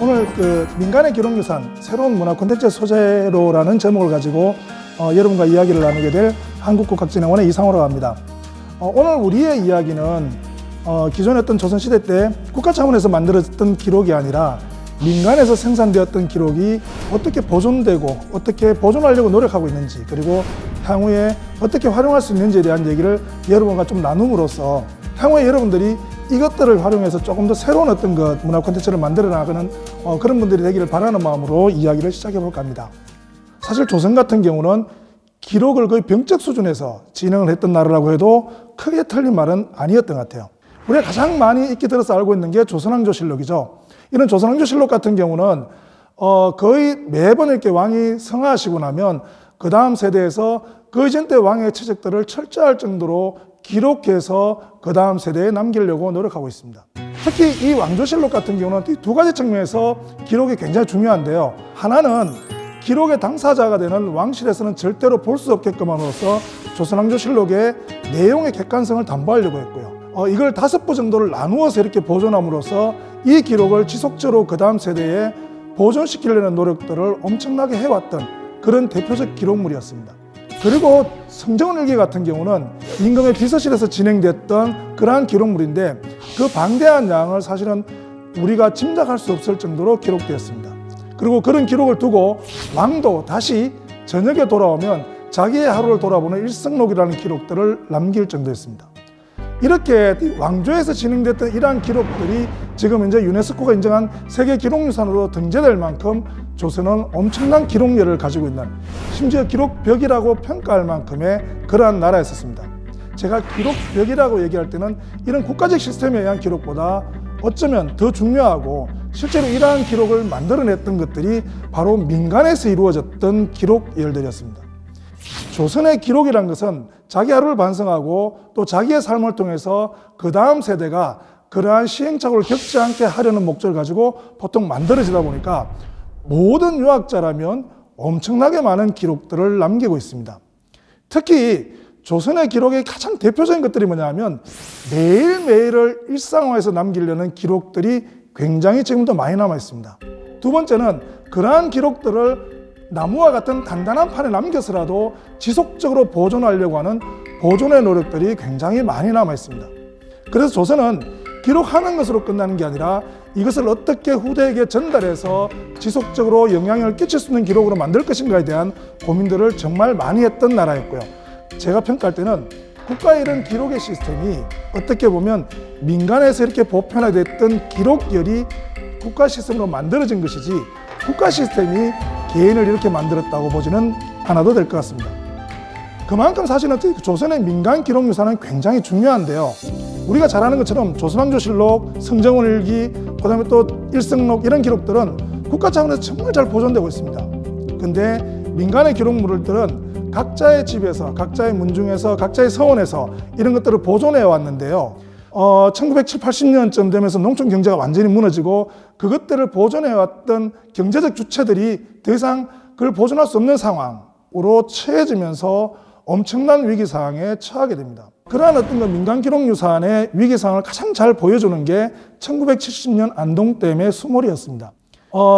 오늘 민간의 기록유산 새로운 문화 콘텐츠 소재로라는 제목을 가지고 여러분과 이야기를 나누게 될 한국국학진흥원의 이상호라고 합니다. 오늘 우리의 이야기는 기존에 어떤 조선시대 때 국가 차원에서 만들어졌던 기록이 아니라 민간에서 생산되었던 기록이 어떻게 보존되고 어떻게 보존하려고 노력하고 있는지, 그리고 향후에 어떻게 활용할 수 있는지에 대한 얘기를 여러분과 좀 나눔으로써 향후에 여러분들이 이것들을 활용해서 조금 더 새로운 어떤 문화 콘텐츠를 만들어 나가는 그런 분들이 되기를 바라는 마음으로 이야기를 시작해 볼까 합니다. 사실 조선 같은 경우는 기록을 거의 병적 수준에서 진행을 했던 나라라고 해도 크게 틀린 말은 아니었던 것 같아요. 우리가 가장 많이 익히 들어서 알고 있는 게 조선왕조실록이죠. 이런 조선왕조실록 같은 경우는 거의 매번 이렇게 왕이 성하시고 나면 그 다음 세대에서 그 이전 때 왕의 체적들을 철저할 정도로 기록해서 그 다음 세대에 남기려고 노력하고 있습니다. 특히 이 왕조실록 같은 경우는 두 가지 측면에서 기록이 굉장히 중요한데요. 하나는 기록의 당사자가 되는 왕실에서는 절대로 볼 수 없게끔 함으로써 조선왕조실록의 내용의 객관성을 담보하려고 했고요. 이걸 5부 정도를 나누어서 이렇게 보존함으로써 이 기록을 지속적으로 그 다음 세대에 보존시키려는 노력들을 엄청나게 해왔던 그런 대표적 기록물이었습니다. 그리고 성정원일기 같은 경우는 임금의 비서실에서 진행됐던 그러한 기록물인데 그 방대한 양을 사실은 우리가 짐작할 수 없을 정도로 기록되었습니다. 그리고 그런 기록을 두고 왕도 다시 저녁에 돌아오면 자기의 하루를 돌아보는 일성록이라는 기록들을 남길 정도였습니다. 이렇게 왕조에서 진행됐던 이러한 기록들이 지금 이제 유네스코가 인정한 세계 기록유산으로 등재될 만큼 조선은 엄청난 기록력을 가지고 있는, 심지어 기록벽이라고 평가할 만큼의 그러한 나라였었습니다. 제가 기록벽이라고 얘기할 때는 이런 국가적 시스템에 의한 기록보다 어쩌면 더 중요하고 실제로 이러한 기록을 만들어냈던 것들이 바로 민간에서 이루어졌던 기록 예열들이었습니다. 조선의 기록이란 것은 자기 하루를 반성하고 또 자기의 삶을 통해서 그 다음 세대가 그러한 시행착오를 겪지 않게 하려는 목적을 가지고 보통 만들어지다 보니까 모든 유학자라면 엄청나게 많은 기록들을 남기고 있습니다. 특히 조선의 기록의 가장 대표적인 것들이 뭐냐면 매일매일을 일상화해서 남기려는 기록들이 굉장히 지금도 많이 남아 있습니다. 두 번째는 그러한 기록들을 나무와 같은 단단한 판에 남겨서라도 지속적으로 보존하려고 하는 보존의 노력들이 굉장히 많이 남아 있습니다. 그래서 조선은 기록하는 것으로 끝나는 게 아니라 이것을 어떻게 후대에게 전달해서 지속적으로 영향을 끼칠 수 있는 기록으로 만들 것인가에 대한 고민들을 정말 많이 했던 나라였고요. 제가 평가할 때는 국가의 이런 기록의 시스템이 어떻게 보면 민간에서 이렇게 보편화됐던 기록열이 국가 시스템으로 만들어진 것이지 국가 시스템이 개인을 이렇게 만들었다고 보지는 않아도 될 것 같습니다. 그만큼 사실은 조선의 민간 기록유산은 굉장히 중요한데요. 우리가 잘 아는 것처럼 조선왕조실록, 성정원일기, 그 다음에 또 일성록 이런 기록들은 국가 차원에서 정말 잘 보존되고 있습니다. 근데 민간의 기록물들은 각자의 집에서, 각자의 문중에서, 각자의 서원에서 이런 것들을 보존해 왔는데요. 1970, 80년쯤 되면서 농촌 경제가 완전히 무너지고 그것들을 보존해왔던 경제적 주체들이 더 이상 그걸 보존할 수 없는 상황으로 처해지면서 엄청난 위기상황에 처하게 됩니다. 그러한 어떤 민간 기록유산의 위기상황을 가장 잘 보여주는 게 1970년 안동댐의 수몰이었습니다.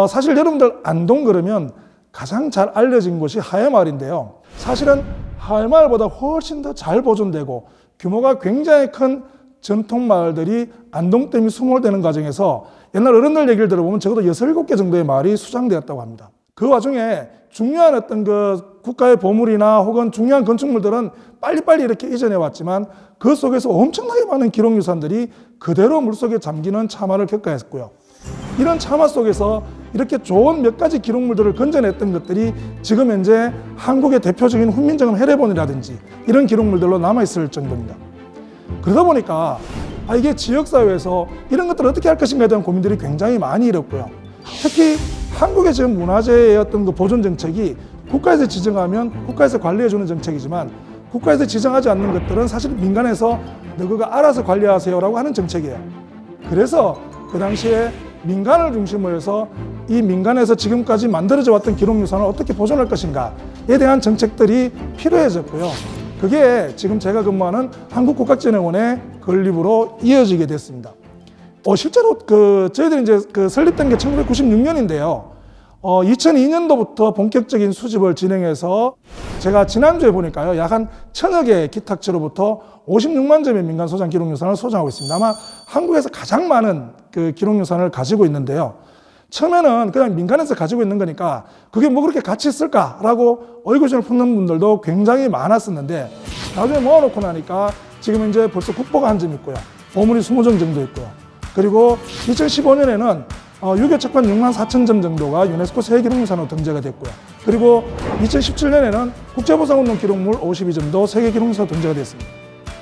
사실 여러분들 안동 그러면 가장 잘 알려진 곳이 하회마을인데요. 사실은 하회마을보다 훨씬 더 잘 보존되고 규모가 굉장히 큰 전통 마을들이 안동댐이 수몰되는 과정에서 옛날 어른들 얘기를 들어보면 적어도 6, 7개 정도의 마을이 수장되었다고 합니다. 그 와중에 중요한 어떤 국가의 보물이나 혹은 중요한 건축물들은 빨리빨리 이렇게 이전해 왔지만 그 속에서 엄청나게 많은 기록유산들이 그대로 물속에 잠기는 참화를 겪어야 했고요. 이런 참화 속에서 이렇게 좋은 몇 가지 기록물들을 건져냈던 것들이 지금 현재 한국의 대표적인 훈민정음 해례본이라든지 이런 기록물들로 남아있을 정도입니다. 그러다 보니까 이게 지역사회에서 이런 것들을 어떻게 할 것인가에 대한 고민들이 굉장히 많이 일었고요. 특히 한국의 지금 문화재의 어떤 보존 정책이 국가에서 지정하면 국가에서 관리해주는 정책이지만 국가에서 지정하지 않는 것들은 사실 민간에서 너희가 알아서 관리하세요라고 하는 정책이에요. 그래서 그 당시에 민간을 중심으로 해서 이 민간에서 지금까지 만들어져 왔던 기록유산을 어떻게 보존할 것인가에 대한 정책들이 필요해졌고요. 그게 지금 제가 근무하는 한국국학진흥원의 건립으로 이어지게 됐습니다. 실제로 저희들이 이제 설립된 게 1996년인데요. 2002년도부터 본격적인 수집을 진행해서 제가 지난주에 보니까요, 약 한 1000여 개의 기탁지로부터 56만 점의 민간 소장 기록유산을 소장하고 있습니다. 아마 한국에서 가장 많은 기록유산을 가지고 있는데요. 처음에는 그냥 민간에서 가지고 있는 거니까 그게 뭐 그렇게 가치 있을까라고 의구심을 품는 분들도 굉장히 많았었는데, 나중에 모아놓고 나니까 지금 이제 벌써 국보가 한 점 있고요. 보물이 20점 정도 있고요. 그리고 2015년에는 유교 책판 6만 4천 점 정도가 유네스코 세계기록유산으로 등재가 됐고요. 그리고 2017년에는 국제보상운동 기록물 52점도 세계기록유산으로 등재가 됐습니다.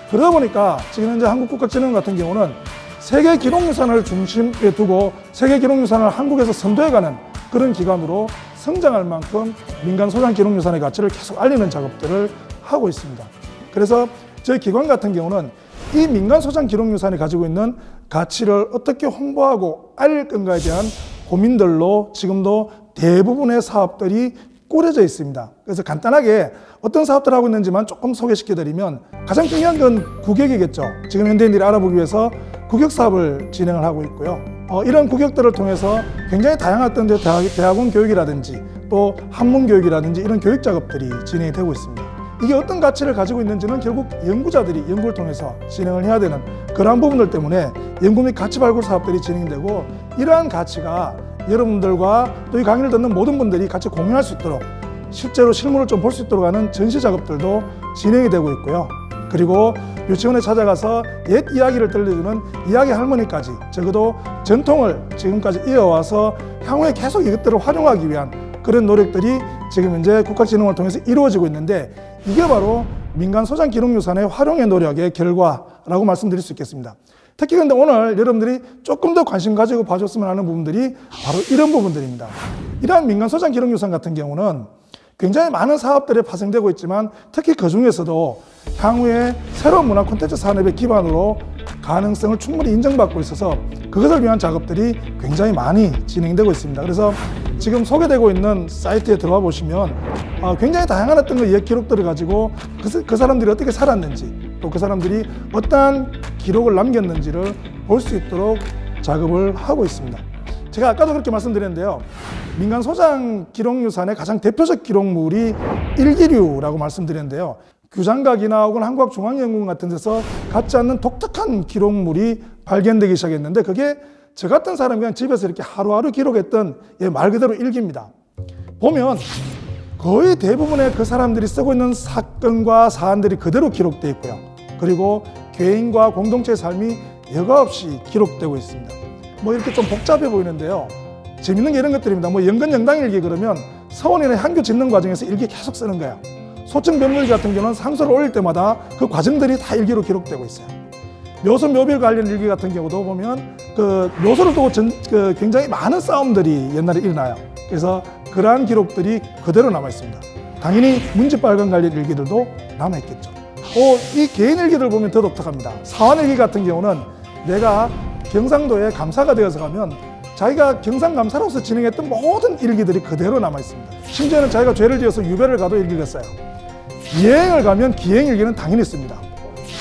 그러다 보니까 지금 현재 한국국가진흥원 같은 경우는 세계기록유산을 중심에 두고 세계기록유산을 한국에서 선도해가는 그런 기관으로 성장할 만큼 민간 소장 기록유산의 가치를 계속 알리는 작업들을 하고 있습니다. 그래서 저희 기관 같은 경우는 이 민간 소장 기록유산이 가지고 있는 가치를 어떻게 홍보하고 알릴 건가에 대한 고민들로 지금도 대부분의 사업들이 꾸려져 있습니다. 그래서 간단하게 어떤 사업들을 하고 있는지만 조금 소개시켜드리면, 가장 중요한 건 국역이겠죠. 지금 현대인들이 알아보기 위해서 국역 사업을 진행을 하고 있고요. 이런 국역들을 통해서 굉장히 다양한 어떤 대학원 교육이라든지 또 한문 교육이라든지 이런 교육 작업들이 진행이 되고 있습니다. 이게 어떤 가치를 가지고 있는지는 결국 연구자들이 연구를 통해서 진행을 해야 되는 그러한 부분들 때문에 연구 및 가치 발굴 사업들이 진행되고, 이러한 가치가 여러분들과 또 이 강의를 듣는 모든 분들이 같이 공유할 수 있도록 실제로 실물을 좀 볼 수 있도록 하는 전시 작업들도 진행이 되고 있고요. 그리고 유치원에 찾아가서 옛 이야기를 들려주는 이야기 할머니까지 적어도 전통을 지금까지 이어와서 향후에 계속 이것들을 활용하기 위한 그런 노력들이 지금 현재 국가진흥원을 통해서 이루어지고 있는데, 이게 바로 민간 소장 기록유산의 활용의 노력의 결과라고 말씀드릴 수 있겠습니다. 특히 근데 오늘 여러분들이 조금 더 관심 가지고 봐줬으면 하는 부분들이 바로 이런 부분들입니다. 이러한 민간 소장 기록유산 같은 경우는 굉장히 많은 사업들이 파생되고 있지만, 특히 그 중에서도 향후에 새로운 문화 콘텐츠 산업의 기반으로 가능성을 충분히 인정받고 있어서 그것을 위한 작업들이 굉장히 많이 진행되고 있습니다. 그래서 지금 소개되고 있는 사이트에 들어와 보시면 굉장히 다양한 어떤 옛 기록들을 가지고 그 사람들이 어떻게 살았는지, 또 그 사람들이 어떠한 기록을 남겼는지를 볼 수 있도록 작업을 하고 있습니다. 제가 아까도 그렇게 말씀드렸는데요. 민간 소장 기록유산의 가장 대표적 기록물이 일기류라고 말씀드렸는데요. 규장각이나 혹은 한국학중앙연구원 같은 데서 갖지 않는 독특한 기록물이 발견되기 시작했는데, 그게 저 같은 사람이 그냥 집에서 이렇게 하루하루 기록했던 말 그대로 일기입니다. 보면 거의 대부분의 그 사람들이 쓰고 있는 사건과 사안들이 그대로 기록되어 있고요. 그리고 개인과 공동체의 삶이 여과 없이 기록되고 있습니다. 뭐 이렇게 좀 복잡해 보이는데요. 재밌는 게 이런 것들입니다. 뭐 연근영당일기 그러면 서원이나 향교 짓는 과정에서 일기 계속 쓰는 거예요. 소증변물기 같은 경우는 상소를 올릴 때마다 그 과정들이 다 일기로 기록되고 있어요. 묘소 묘빌 관련 일기 같은 경우도 보면 그 묘소를 두고 굉장히 많은 싸움들이 옛날에 일어나요. 그래서 그러한 기록들이 그대로 남아 있습니다. 당연히 문지발간 관련 일기들도 남아 있겠죠. 이 개인 일기들 보면 더 독특합니다. 사환일기 같은 경우는 내가 경상도에 감사가 되어서 가면 자기가 경상감사로서 진행했던 모든 일기들이 그대로 남아 있습니다. 심지어는 자기가 죄를 지어서 유배를 가도 일기를 써요. 여행을 가면 기행일기는 당연히 씁니다.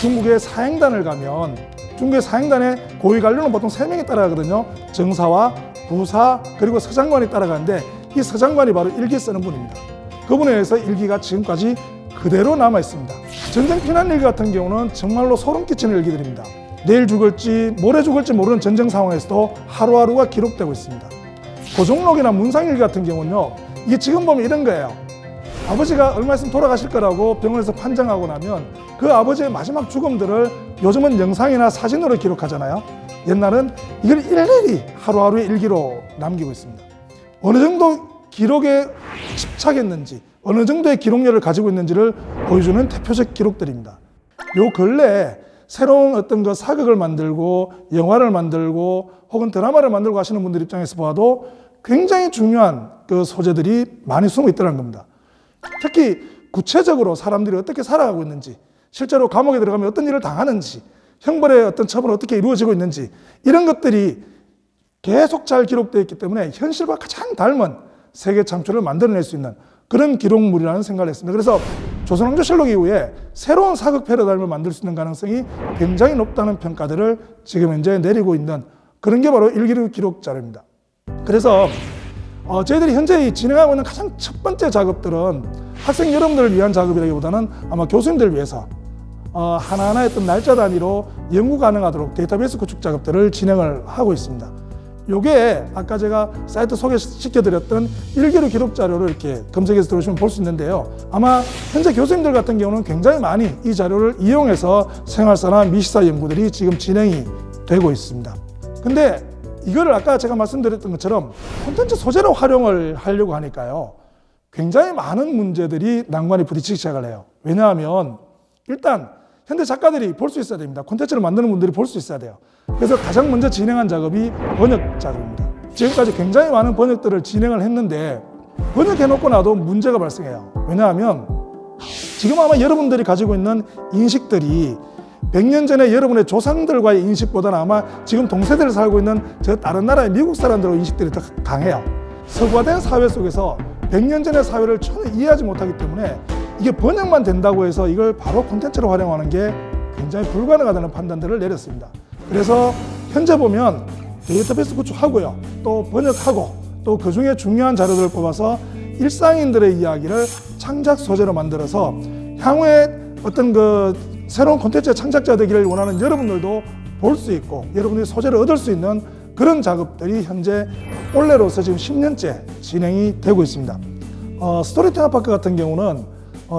중국의 사행단을 가면 중국의 사행단의 고위 관료는 보통 3명이 따라가거든요. 정사와 부사 그리고 서장관이 따라가는데, 이 서장관이 바로 일기 쓰는 분입니다. 그분에 의해서 일기가 지금까지 그대로 남아 있습니다. 전쟁 피난일기 같은 경우는 정말로 소름 끼치는 일기들입니다. 내일 죽을지 모레 죽을지 모르는 전쟁 상황에서도 하루하루가 기록되고 있습니다. 고종록이나 문상일기 같은 경우는요, 이게 지금 보면 이런 거예요. 아버지가 얼마 있으면 돌아가실 거라고 병원에서 판정하고 나면 그 아버지의 마지막 죽음들을 요즘은 영상이나 사진으로 기록하잖아요. 옛날은 이걸 일일이 하루하루의 일기로 남기고 있습니다. 어느 정도 기록에 집착했는지, 어느 정도의 기록력을 가지고 있는지를 보여주는 대표적 기록들입니다. 요 근래에 새로운 어떤 그 사극을 만들고 영화를 만들고 혹은 드라마를 만들고 하시는 분들 입장에서 봐도 굉장히 중요한 그 소재들이 많이 숨어 있더라는 겁니다. 특히 구체적으로 사람들이 어떻게 살아가고 있는지, 실제로 감옥에 들어가면 어떤 일을 당하는지, 형벌의 어떤 처벌은 어떻게 이루어지고 있는지, 이런 것들이 계속 잘 기록되어 있기 때문에 현실과 가장 닮은 세계 창조를 만들어낼 수 있는 그런 기록물이라는 생각을 했습니다. 그래서 조선왕조실록 이후에 새로운 사극 패러다임을 만들 수 있는 가능성이 굉장히 높다는 평가들을 지금 현재 내리고 있는 그런 게 바로 일기류 기록 자료입니다. 그래서 저희들이 현재 진행하고 있는 가장 첫 번째 작업들은 학생 여러분들을 위한 작업이라기보다는 아마 교수님들을 위해서 하나하나의 어떤 날짜 단위로 연구 가능하도록 데이터베이스 구축 작업들을 진행을 하고 있습니다. 요게 아까 제가 사이트 소개시켜드렸던 일기류 기록 자료를 이렇게 검색해서 들어오시면 볼 수 있는데요. 아마 현재 교수님들 같은 경우는 굉장히 많이 이 자료를 이용해서 생활사나 미시사 연구들이 지금 진행이 되고 있습니다. 근데 이거를 아까 제가 말씀드렸던 것처럼 콘텐츠 소재로 활용을 하려고 하니까요. 굉장히 많은 문제들이 난관이 부딪히기 시작을 해요. 왜냐하면 일단 현대 작가들이 볼 수 있어야 됩니다. 콘텐츠를 만드는 분들이 볼 수 있어야 돼요. 그래서 가장 먼저 진행한 작업이 번역 작업입니다. 지금까지 굉장히 많은 번역들을 진행을 했는데 번역해놓고 나도 문제가 발생해요. 왜냐하면 지금 아마 여러분들이 가지고 있는 인식들이 100년 전에 여러분의 조상들과의 인식보다는 아마 지금 동세대를 살고 있는 저 다른 나라의 미국 사람들의 인식들이 더 강해요. 서구화된 사회 속에서 100년 전의 사회를 전혀 이해하지 못하기 때문에 이게 번역만 된다고 해서 이걸 바로 콘텐츠로 활용하는 게 굉장히 불가능하다는 판단들을 내렸습니다. 그래서 현재 보면 데이터베이스 구축하고요. 또 번역하고 또 그중에 중요한 자료들을 뽑아서 일상인들의 이야기를 창작 소재로 만들어서 향후에 어떤 새로운 콘텐츠의 창작자 되기를 원하는 여러분들도 볼 수 있고 여러분들이 소재를 얻을 수 있는 그런 작업들이 현재 올해로서 지금 10년째 진행이 되고 있습니다. 스토리 테마파크 같은 경우는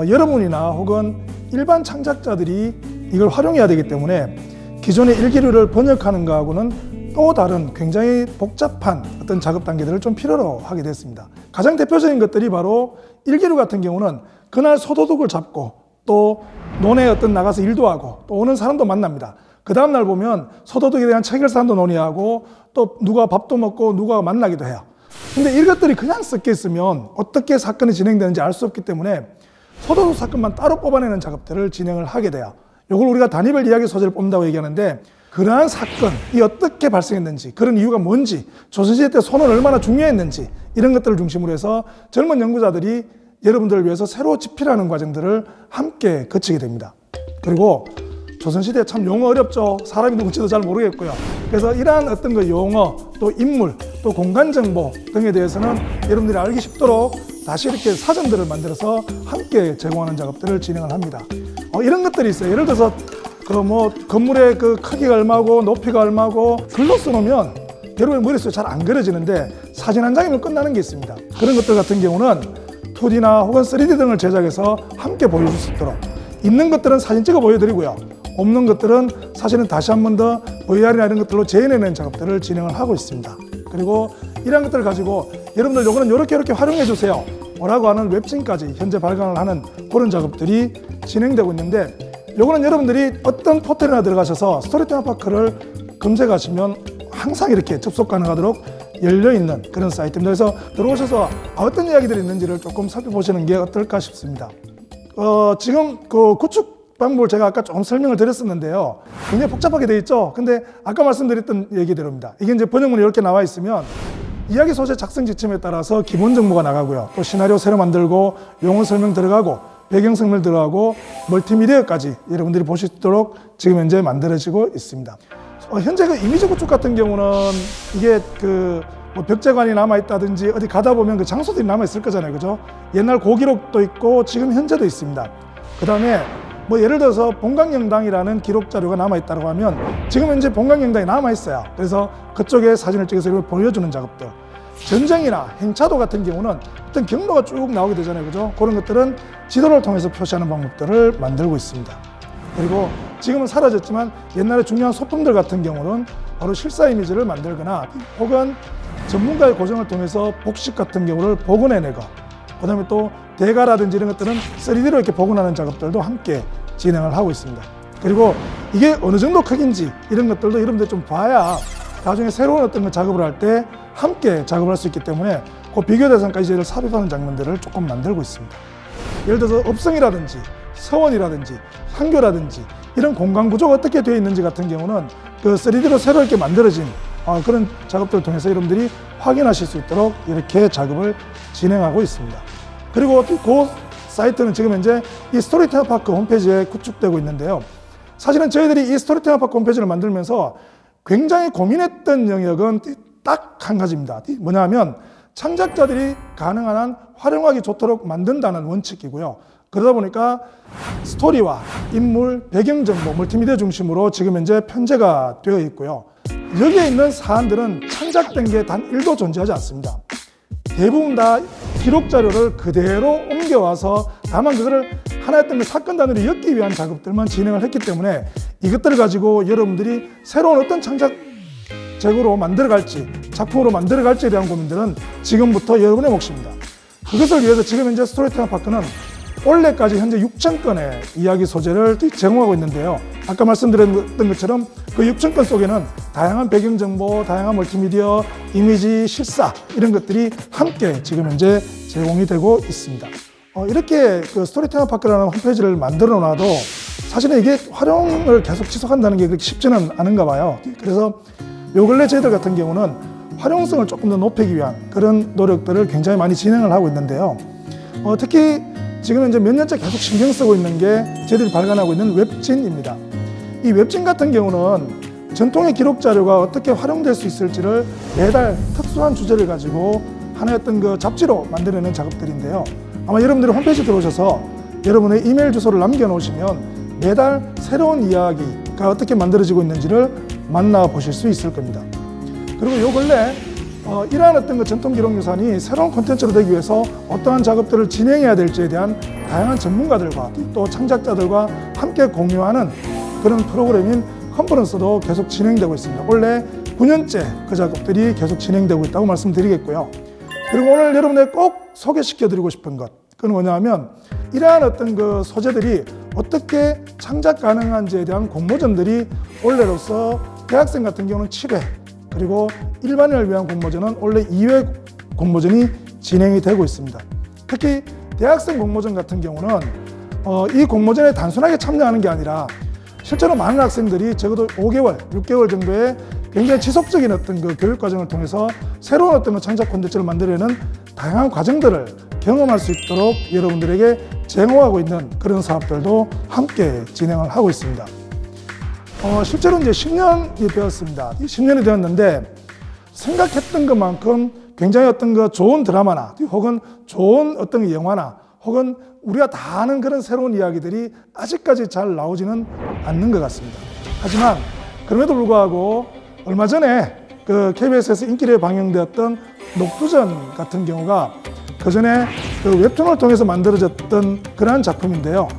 여러분이나 혹은 일반 창작자들이 이걸 활용해야 되기 때문에 기존의 일기류를 번역하는 것하고는 또 다른 굉장히 복잡한 어떤 작업 단계들을 좀 필요로 하게 됐습니다. 가장 대표적인 것들이 바로 일기류 같은 경우는 그날 소도둑을 잡고 또 논에 어떤 나가서 일도 하고 또 오는 사람도 만납니다. 그 다음날 보면 소도둑에 대한 체결사안도 논의하고 또 누가 밥도 먹고 누가 만나기도 해요. 근데 이것들이 그냥 섞여 있으면 어떻게 사건이 진행되는지 알 수 없기 때문에 소도둑 사건만 따로 뽑아내는 작업들을 진행을 하게 돼요. 이걸 우리가 단위별 이야기 소재를 뽑는다고 얘기하는데 그러한 사건이 어떻게 발생했는지 그런 이유가 뭔지 조선시대 때 손은 얼마나 중요했는지 이런 것들을 중심으로 해서 젊은 연구자들이 여러분들을 위해서 새로 집필하는 과정들을 함께 거치게 됩니다. 그리고 조선시대 참 용어 어렵죠. 사람이 누군지도 잘 모르겠고요. 그래서 이러한 어떤 용어, 또 인물, 또 공간 정보 등에 대해서는 여러분들이 알기 쉽도록 다시 이렇게 사전들을 만들어서 함께 제공하는 작업들을 진행을 합니다. 이런 것들이 있어요. 예를 들어서 건물의 크기가 얼마고 높이가 얼마고 글로 써놓으면 여러분의 머릿속에 잘 안 그려지는데 사진 한 장이면 끝나는 게 있습니다. 그런 것들 같은 경우는 2D나 혹은 3D 등을 제작해서 함께 보여줄 수 있도록 있는 것들은 사진 찍어 보여드리고요. 없는 것들은 사실은 다시 한 번 더 VR이나 이런 것들로 재현해내는 작업들을 진행을 하고 있습니다. 그리고 이런 것들을 가지고 여러분들 요거는 이렇게 활용해 주세요 라고 하는 웹진까지 현재 발간을 하는 그런 작업들이 진행되고 있는데 요거는 여러분들이 어떤 포털이나 들어가셔서 스토리 테마파크를 검색하시면 항상 이렇게 접속 가능하도록 열려있는 그런 사이트입니다. 그래서 들어오셔서 어떤 이야기들이 있는지를 조금 살펴보시는 게 어떨까 싶습니다. 지금 구축 방법을 제가 아까 조금 설명을 드렸었는데요. 굉장히 복잡하게 되어 있죠. 근데 아까 말씀드렸던 얘기대로입니다. 이게 이제 번역문이 이렇게 나와 있으면 이야기 소재 작성 지침에 따라서 기본 정보가 나가고요. 또 시나리오 새로 만들고 용어 설명 들어가고 배경 설명 들어가고 멀티미디어까지 여러분들이 보실 수 있도록 지금 현재 만들어지고 있습니다. 현재 이미지 구축 같은 경우는 이게 벽제관이 남아있다든지 어디 가다 보면 그 장소들이 남아있을 거잖아요. 그죠? 옛날 고기록도 있고 지금 현재도 있습니다. 그 다음에 예를 들어서 봉강영당이라는 기록 자료가 남아있다고 하면 지금 현재 봉강영당이 남아있어요. 그래서 그쪽에 사진을 찍어서 이걸 보여주는 작업들. 전쟁이나 행차도 같은 경우는 어떤 경로가 쭉 나오게 되잖아요. 그죠? 그런 것들은 지도를 통해서 표시하는 방법들을 만들고 있습니다. 그리고 지금은 사라졌지만 옛날에 중요한 소품들 같은 경우는 바로 실사 이미지를 만들거나 혹은 전문가의 고정을 통해서 복식 같은 경우를 복원해내고 그 다음에 또 대가라든지 이런 것들은 3D로 이렇게 복원하는 작업들도 함께 진행을 하고 있습니다. 그리고 이게 어느 정도 크기인지 이런 것들도 여러분들 좀 봐야 나중에 새로운 어떤 작업을 할 때 함께 작업을 할 수 있기 때문에 그 비교 대상까지 저희를 삽입하는 장면들을 조금 만들고 있습니다. 예를 들어서 업성이라든지 서원이라든지 한교라든지 이런 공간 구조가 어떻게 되어 있는지 같은 경우는 3D로 새로 이렇게 만들어진 그런 작업들을 통해서 여러분들이 확인하실 수 있도록 이렇게 작업을 진행하고 있습니다. 그리고 그 사이트는 지금 현재 이 스토리 테마파크 홈페이지에 구축되고 있는데요. 사실은 저희들이 이 스토리 테마파크 홈페이지를 만들면서 굉장히 고민했던 영역은 딱 한 가지입니다. 뭐냐면 창작자들이 가능한 한 활용하기 좋도록 만든다는 원칙이고요. 그러다 보니까 스토리와 인물, 배경정보, 멀티미디어 중심으로 지금 현재 편제가 되어 있고요. 여기에 있는 사안들은 창작된 게 단 1도 존재하지 않습니다. 대부분 다 기록 자료를 그대로 옮겨와서 다만 그거를 하나의 어떤 사건 단위로 엮기 위한 작업들만 진행을 했기 때문에 이것들을 가지고 여러분들이 새로운 어떤 창작적으로 만들어갈지, 작품으로 만들어갈지에 대한 고민들은 지금부터 여러분의 몫입니다. 그것을 위해서 지금 현재 스토리 테마파크는 올해까지 현재 6,000건의 이야기 소재를 제공하고 있는데요. 아까 말씀드렸던 것처럼 그 6,000건 속에는 다양한 배경정보, 다양한 멀티미디어, 이미지, 실사 이런 것들이 함께 지금 현재 제공이 되고 있습니다. 이렇게 그 스토리 테마파크라는 홈페이지를 만들어 놔도 사실은 이게 활용을 계속 지속한다는 게 그렇게 쉽지는 않은가 봐요. 그래서 요 근래 저희들 같은 경우는 활용성을 조금 더 높이기 위한 그런 노력들을 굉장히 많이 진행을 하고 있는데요. 특히 지금 이제 몇 년째 계속 신경 쓰고 있는 게 저희들이 발간하고 있는 웹진입니다. 이 웹진 같은 경우는 전통의 기록 자료가 어떻게 활용될 수 있을지를 매달 특수한 주제를 가지고 하나의 어떤 그 잡지로 만들어내는 작업들인데요. 아마 여러분들이 홈페이지 들어오셔서 여러분의 이메일 주소를 남겨놓으시면 매달 새로운 이야기가 어떻게 만들어지고 있는지를 만나보실 수 있을 겁니다. 그리고 요 근래 이러한 어떤 그 전통 기록 유산이 새로운 콘텐츠로 되기 위해서 어떠한 작업들을 진행해야 될지에 대한 다양한 전문가들과 또 창작자들과 함께 공유하는 그런 프로그램인 컨퍼런스도 계속 진행되고 있습니다. 원래 9년째 그 작업들이 계속 진행되고 있다고 말씀드리겠고요. 그리고 오늘 여러분에게 꼭 소개시켜드리고 싶은 것, 그건 뭐냐면 이러한 어떤 그 소재들이 어떻게 창작 가능한지에 대한 공모전들이 올해로서 대학생 같은 경우는 7회, 그리고 일반인을 위한 공모전은 원래 2회 공모전이 진행이 되고 있습니다. 특히 대학생 공모전 같은 경우는 이 공모전에 단순하게 참여하는 게 아니라 실제로 많은 학생들이 적어도 5개월, 6개월 정도의 굉장히 지속적인 어떤 그 교육 과정을 통해서 새로운 어떤 그 창작 콘텐츠를 만들어내는 다양한 과정들을 경험할 수 있도록 여러분들에게 제공하고 있는 그런 사업들도 함께 진행을 하고 있습니다. 실제로 이제 10년이 되었습니다. 10년이 되었는데 생각했던 것만큼 굉장히 어떤 그 좋은 드라마나 혹은 좋은 어떤 영화나 혹은 우리가 다 아는 그런 새로운 이야기들이 아직까지 잘 나오지는 않는 것 같습니다. 하지만 그럼에도 불구하고 얼마 전에 그 KBS에서 인기를 방영되었던 녹두전 같은 경우가 그 전에 그 웹툰을 통해서 만들어졌던 그러한 작품인데요.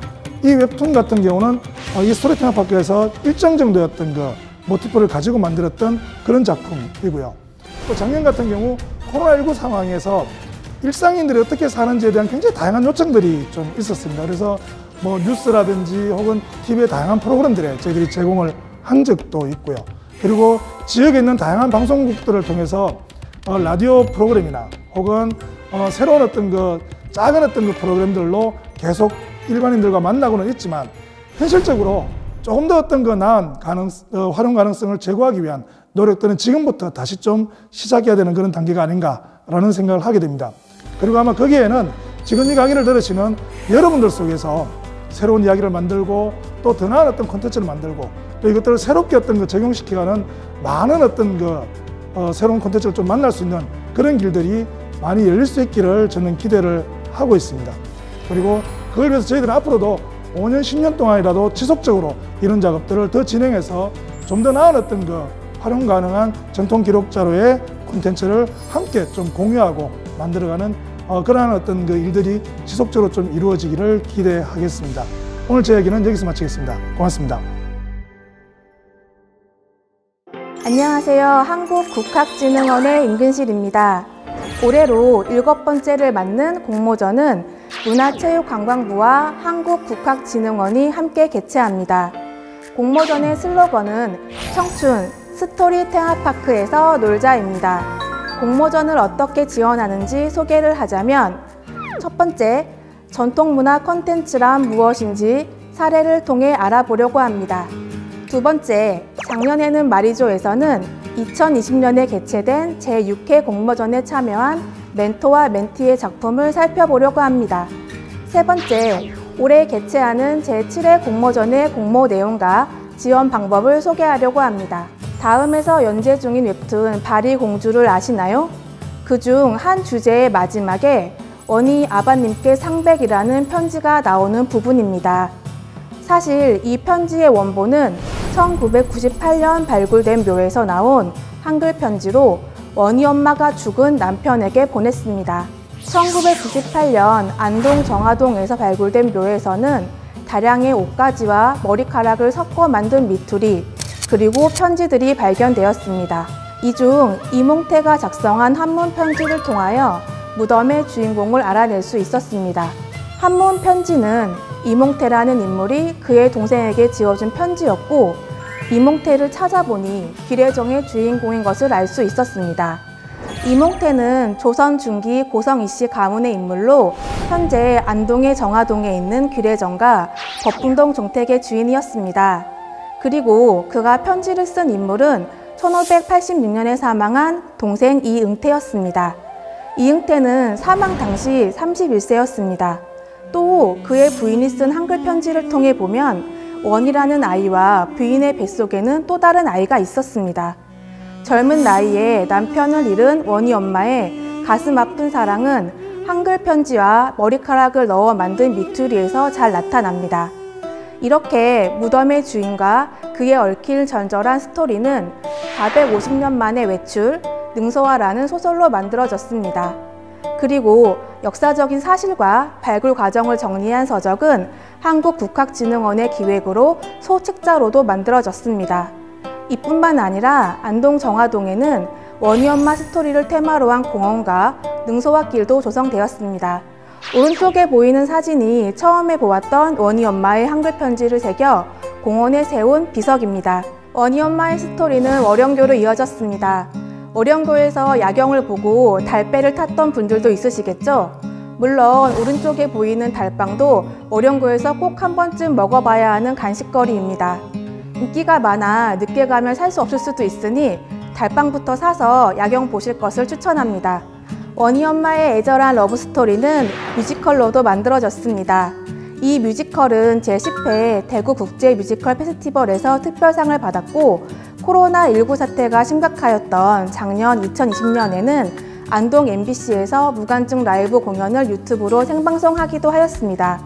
이 웹툰 같은 경우는 이 스토리 테마파크에서 일정 정도였던 그 모티프를 가지고 만들었던 그런 작품이고요. 또 작년 같은 경우 코로나19 상황에서 일상인들이 어떻게 사는지에 대한 굉장히 다양한 요청들이 좀 있었습니다. 그래서 뭐 뉴스라든지 혹은 TV의 다양한 프로그램들에 저희들이 제공을 한 적도 있고요. 그리고 지역에 있는 다양한 방송국들을 통해서 라디오 프로그램이나 혹은 새로운 어떤 그 작은 어떤 그 프로그램들로 계속 일반인들과 만나고는 있지만 현실적으로 조금 더 어떤 그 나은 활용 가능성을 제고하기 위한 노력들은 지금부터 다시 좀 시작해야 되는 그런 단계가 아닌가라는 생각을 하게 됩니다. 그리고 아마 거기에는 지금 이 강의를 들으시는 여러분들 속에서 새로운 이야기를 만들고 또 더 나은 어떤 콘텐츠를 만들고 또 이것들을 새롭게 어떤 그 적용시켜가는 많은 어떤 그 새로운 콘텐츠를 좀 만날 수 있는 그런 길들이 많이 열릴 수 있기를 저는 기대를 하고 있습니다. 그리고 그걸 위해서 저희들은 앞으로도 5년, 10년 동안이라도 지속적으로 이런 작업들을 더 진행해서 좀 더 나은 어떤 그 활용 가능한 전통 기록 자료의 콘텐츠를 함께 좀 공유하고 만들어가는 그러한 어떤 그 일들이 지속적으로 좀 이루어지기를 기대하겠습니다. 오늘 제 얘기는 여기서 마치겠습니다. 고맙습니다. 안녕하세요. 한국국학진흥원의 임근실입니다. 올해로 7번째를 맞는 공모전은 문화체육관광부와 한국국학진흥원이 함께 개최합니다. 공모전의 슬로건은 청춘 스토리 테마파크에서 놀자입니다. 공모전을 어떻게 지원하는지 소개를 하자면 첫 번째, 전통문화 콘텐츠란 무엇인지 사례를 통해 알아보려고 합니다. 두 번째, 작년에는 말이죠에서는 2020년에 개최된 제6회 공모전에 참여한 멘토와 멘티의 작품을 살펴보려고 합니다. 세 번째, 올해 개최하는 제7회 공모전의 공모 내용과 지원 방법을 소개하려고 합니다. 다음에서 연재 중인 웹툰 바리공주를 아시나요? 그중 한 주제의 마지막에 원희 아바님께 상백이라는 편지가 나오는 부분입니다. 사실 이 편지의 원본은 1998년 발굴된 묘에서 나온 한글 편지로 원희 엄마가 죽은 남편에게 보냈습니다. 1998년 안동 정화동에서 발굴된 묘에서는 다량의 옷가지와 머리카락을 섞어 만든 미투리, 그리고 편지들이 발견되었습니다. 이 중 이몽태가 작성한 한문 편지를 통하여 무덤의 주인공을 알아낼 수 있었습니다. 한문 편지는 이몽태라는 인물이 그의 동생에게 지어준 편지였고, 이몽태를 찾아보니 기래정의 주인공인 것을 알 수 있었습니다. 이몽태는 조선 중기 고성 이씨 가문의 인물로 현재 안동의 정화동에 있는 기래정과 법궁동 종택의 주인이었습니다. 그리고 그가 편지를 쓴 인물은 1586년에 사망한 동생 이응태였습니다. 이응태는 사망 당시 31세였습니다. 또 그의 부인이 쓴 한글 편지를 통해 보면 원이라는 아이와 부인의 뱃속에는 또 다른 아이가 있었습니다. 젊은 나이에 남편을 잃은 원희 엄마의 가슴 아픈 사랑은 한글 편지와 머리카락을 넣어 만든 미투리에서 잘 나타납니다. 이렇게 무덤의 주인과 그에 얽힌 절절한 스토리는 450년 만의 외출, 능서화라는 소설로 만들어졌습니다. 그리고 역사적인 사실과 발굴 과정을 정리한 서적은 한국국학진흥원의 기획으로 소책자로도 만들어졌습니다. 이뿐만 아니라 안동 정화동에는 원희 엄마 스토리를 테마로 한 공원과 능소화길도 조성되었습니다. 오른쪽에 보이는 사진이 처음에 보았던 원희 엄마의 한글 편지를 새겨 공원에 세운 비석입니다. 원희 엄마의 스토리는 월영교로 이어졌습니다. 월영교에서 야경을 보고 달배를 탔던 분들도 있으시겠죠? 물론 오른쪽에 보이는 달빵도 월영교에서 꼭 한 번쯤 먹어봐야 하는 간식거리입니다. 인기가 많아 늦게 가면 살 수 없을 수도 있으니 달빵부터 사서 야경 보실 것을 추천합니다. 원희 엄마의 애절한 러브스토리는 뮤지컬로도 만들어졌습니다. 이 뮤지컬은 제10회 대구 국제 뮤지컬 페스티벌에서 특별상을 받았고, 코로나19 사태가 심각하였던 작년 2020년에는 안동 MBC에서 무관중 라이브 공연을 유튜브로 생방송하기도 하였습니다.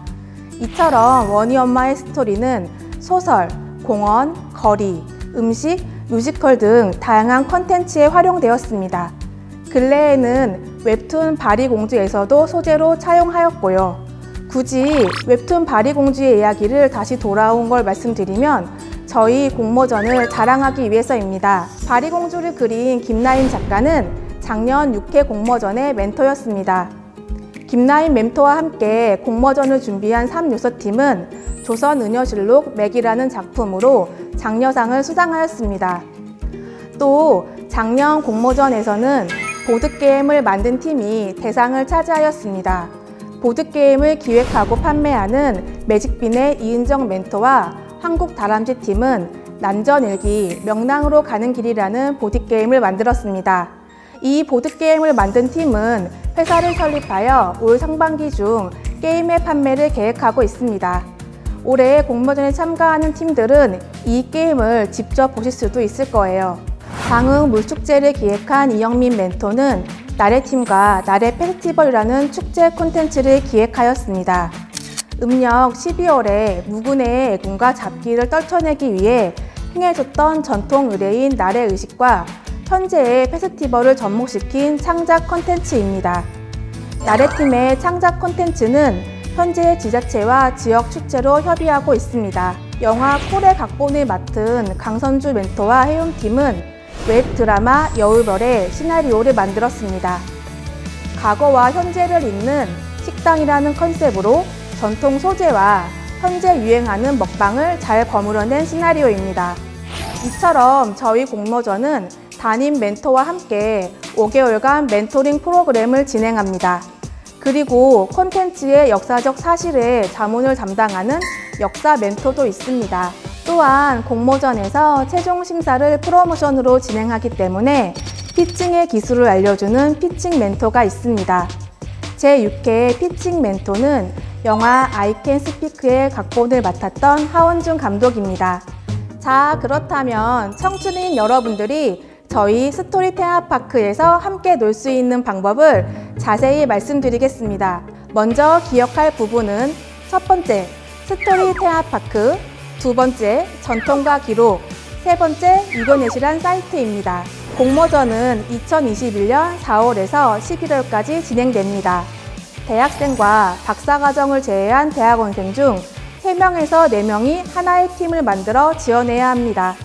이처럼 원희 엄마의 스토리는 소설, 공원, 거리, 음식, 뮤지컬 등 다양한 콘텐츠에 활용되었습니다. 근래에는 웹툰 바리공주에서도 소재로 차용하였고요. 굳이 웹툰 바리공주의 이야기를 다시 돌아온 걸 말씀드리면 저희 공모전을 자랑하기 위해서입니다. 바리공주를 그린 김나인 작가는 작년 6회 공모전의 멘토였습니다. 김나인 멘토와 함께 공모전을 준비한 3요소팀은 조선은여실록 맥이라는 작품으로 장려상을 수상하였습니다. 또 작년 공모전에서는 보드게임을 만든 팀이 대상을 차지하였습니다. 보드게임을 기획하고 판매하는 매직빈의 이은정 멘토와 한국다람쥐 팀은 난전일기 명랑으로 가는 길이라는 보드게임을 만들었습니다. 이 보드게임을 만든 팀은 회사를 설립하여 올 상반기 중 게임의 판매를 계획하고 있습니다. 올해 공모전에 참가하는 팀들은 이 게임을 직접 보실 수도 있을 거예요. 광흥 물축제를 기획한 이영민 멘토는 나래팀과 나래 페스티벌이라는 축제 콘텐츠를 기획하였습니다. 음력 12월에 무근해의 애군과 잡기를 떨쳐내기 위해 행해졌던 전통 의례인 나래의식과 현재의 페스티벌을 접목시킨 창작 콘텐츠입니다. 나래팀의 창작 콘텐츠는 현재 지자체와 지역 축제로 협의하고 있습니다. 영화 콜의 각본을 맡은 강선주 멘토와 해움팀은 웹드라마 여울별의 시나리오를 만들었습니다. 과거와 현재를 잇는 식당이라는 컨셉으로 전통 소재와 현재 유행하는 먹방을 잘 버무려낸 시나리오입니다. 이처럼 저희 공모전은 담임 멘토와 함께 5개월간 멘토링 프로그램을 진행합니다. 그리고 콘텐츠의 역사적 사실에 자문을 담당하는 역사 멘토도 있습니다. 또한 공모전에서 최종 심사를 프로모션으로 진행하기 때문에 피칭의 기술을 알려주는 피칭 멘토가 있습니다. 제6회 피칭 멘토는 영화 I Can Speak의 각본을 맡았던 하원준 감독입니다. 자, 그렇다면 청춘인 여러분들이 저희 스토리 테마파크에서 함께 놀 수 있는 방법을 자세히 말씀드리겠습니다. 먼저 기억할 부분은 첫 번째, 스토리 테마파크, 두 번째, 전통과 기록, 세 번째, 이거넷이란 사이트입니다. 공모전은 2021년 4월에서 11월까지 진행됩니다. 대학생과 박사과정을 제외한 대학원생 중 3명에서 4명이 하나의 팀을 만들어 지원해야 합니다.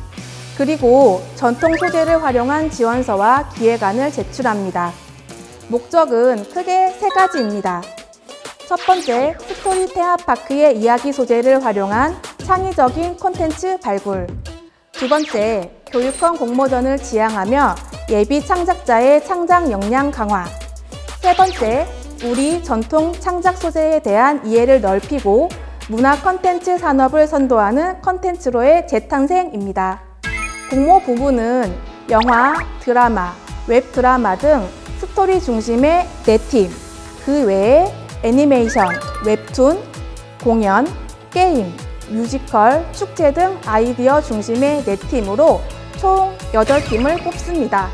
그리고 전통 소재를 활용한 지원서와 기획안을 제출합니다. 목적은 크게 3가지입니다. 첫 번째, 스토리 테마파크의 이야기 소재를 활용한 창의적인 콘텐츠 발굴. 두 번째, 교육형 공모전을 지향하며 예비 창작자의 창작 역량 강화. 세 번째, 우리 전통 창작 소재에 대한 이해를 넓히고 문화 콘텐츠 산업을 선도하는 콘텐츠로의 재탄생입니다. 공모 부분은 영화, 드라마, 웹드라마 등 스토리 중심의 4팀, 그 외에 애니메이션, 웹툰, 공연, 게임, 뮤지컬, 축제 등 아이디어 중심의 4팀으로 총 8팀을 뽑습니다.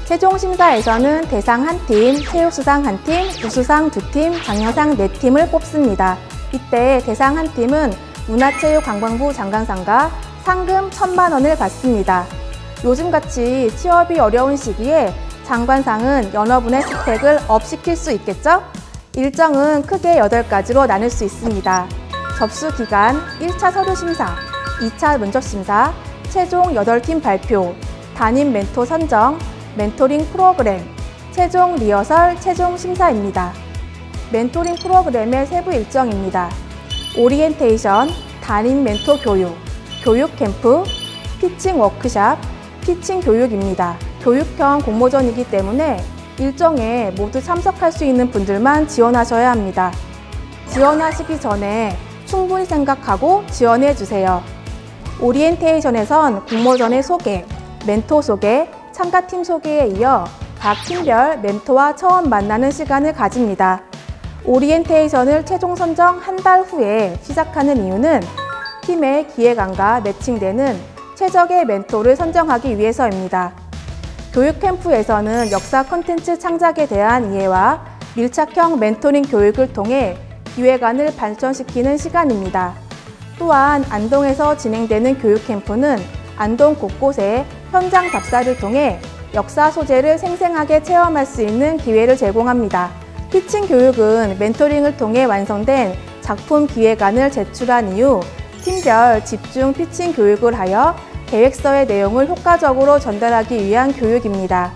최종 심사에서는 대상 1팀, 최우수상 1팀, 우수상 2팀, 장려상 4팀을 뽑습니다. 이때 대상 1팀은 문화체육관광부 장관상과 상금 1,000만 원을 받습니다. 요즘같이 취업이 어려운 시기에 장관상은 연어분의 스펙을 업시킬 수 있겠죠? 일정은 크게 8가지로 나눌 수 있습니다. 접수 기간 1차 서류 심사, 2차 면접 심사, 최종 8팀 발표, 담임 멘토 선정, 멘토링 프로그램, 최종 리허설, 최종 심사입니다. 멘토링 프로그램의 세부 일정입니다. 오리엔테이션, 담임 멘토 교육, 교육 캠프, 피칭 워크샵, 피칭 교육입니다. 교육형 공모전이기 때문에 일정에 모두 참석할 수 있는 분들만 지원하셔야 합니다. 지원하시기 전에 충분히 생각하고 지원해 주세요. 오리엔테이션에선 공모전의 소개, 멘토 소개, 참가팀 소개에 이어 각 팀별 멘토와 처음 만나는 시간을 가집니다. 오리엔테이션을 최종 선정 한 달 후에 시작하는 이유는 팀의 기획안과 매칭되는 최적의 멘토를 선정하기 위해서입니다. 교육 캠프에서는 역사 콘텐츠 창작에 대한 이해와 밀착형 멘토링 교육을 통해 기획안을 발전시키는 시간입니다. 또한 안동에서 진행되는 교육 캠프는 안동 곳곳에 현장 답사를 통해 역사 소재를 생생하게 체험할 수 있는 기회를 제공합니다. 피칭 교육은 멘토링을 통해 완성된 작품 기획안을 제출한 이후 팀별 집중 피칭 교육을 하여 계획서의 내용을 효과적으로 전달하기 위한 교육입니다.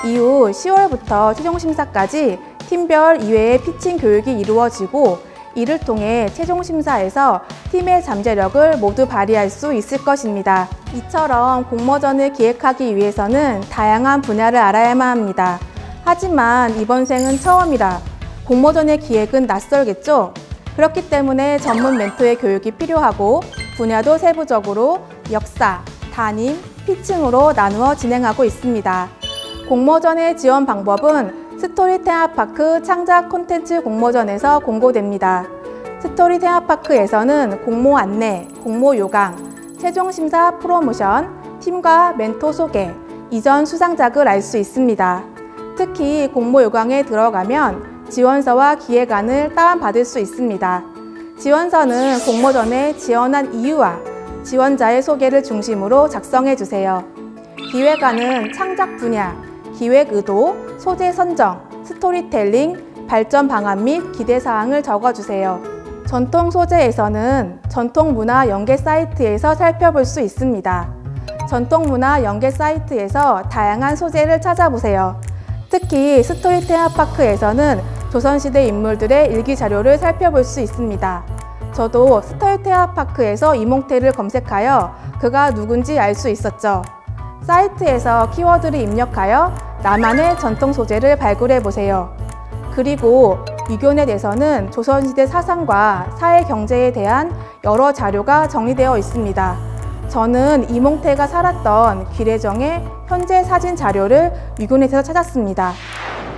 이후 10월부터 최종 심사까지 팀별 이외의 피칭 교육이 이루어지고 이를 통해 최종 심사에서 팀의 잠재력을 모두 발휘할 수 있을 것입니다. 이처럼 공모전을 기획하기 위해서는 다양한 분야를 알아야만 합니다. 하지만 이번 생은 처음이라 공모전의 기획은 낯설겠죠? 그렇기 때문에 전문 멘토의 교육이 필요하고 분야도 세부적으로 역사, 담임, 피칭으로 나누어 진행하고 있습니다. 공모전의 지원 방법은 스토리 테마파크 창작 콘텐츠 공모전에서 공고됩니다. 스토리 테마파크에서는 공모 안내, 공모 요강, 최종 심사 프로모션, 팀과 멘토 소개, 이전 수상작을 알 수 있습니다. 특히 공모 요강에 들어가면 지원서와 기획안을 다운받을 수 있습니다. 지원서는 공모전에 지원한 이유와 지원자의 소개를 중심으로 작성해 주세요. 기획안은 창작 분야, 기획 의도, 소재 선정, 스토리텔링, 발전 방안 및 기대사항을 적어주세요. 전통 소재에서는 전통문화 연계 사이트에서 살펴볼 수 있습니다. 전통문화 연계 사이트에서 다양한 소재를 찾아보세요. 특히 스토리 테마파크에서는 조선시대 인물들의 일기자료를 살펴볼 수 있습니다. 저도 스토리 테마파크에서 이몽태를 검색하여 그가 누군지 알 수 있었죠. 사이트에서 키워드를 입력하여 나만의 전통 소재를 발굴해 보세요. 그리고 위교넷에서는 조선시대 사상과 사회 경제에 대한 여러 자료가 정리되어 있습니다. 저는 이몽태가 살았던 기래정의 현재 사진 자료를 위교넷에서 찾았습니다.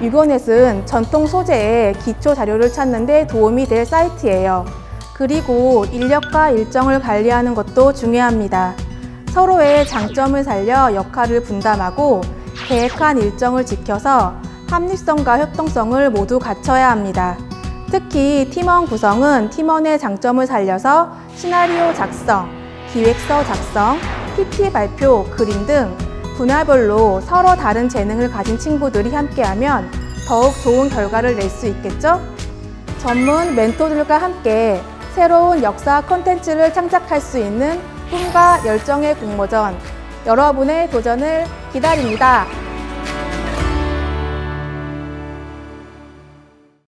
위교넷은 전통 소재의 기초 자료를 찾는 데 도움이 될 사이트예요. 그리고 인력과 일정을 관리하는 것도 중요합니다. 서로의 장점을 살려 역할을 분담하고 계획한 일정을 지켜서 합리성과 협동성을 모두 갖춰야 합니다. 특히 팀원 구성은 팀원의 장점을 살려서 시나리오 작성, 기획서 작성, PPT 발표, 그림 등 분야별로 서로 다른 재능을 가진 친구들이 함께하면 더욱 좋은 결과를 낼 수 있겠죠? 전문 멘토들과 함께 새로운 역사 콘텐츠를 창작할 수 있는 꿈과 열정의 공모전, 여러분의 도전을 기다립니다.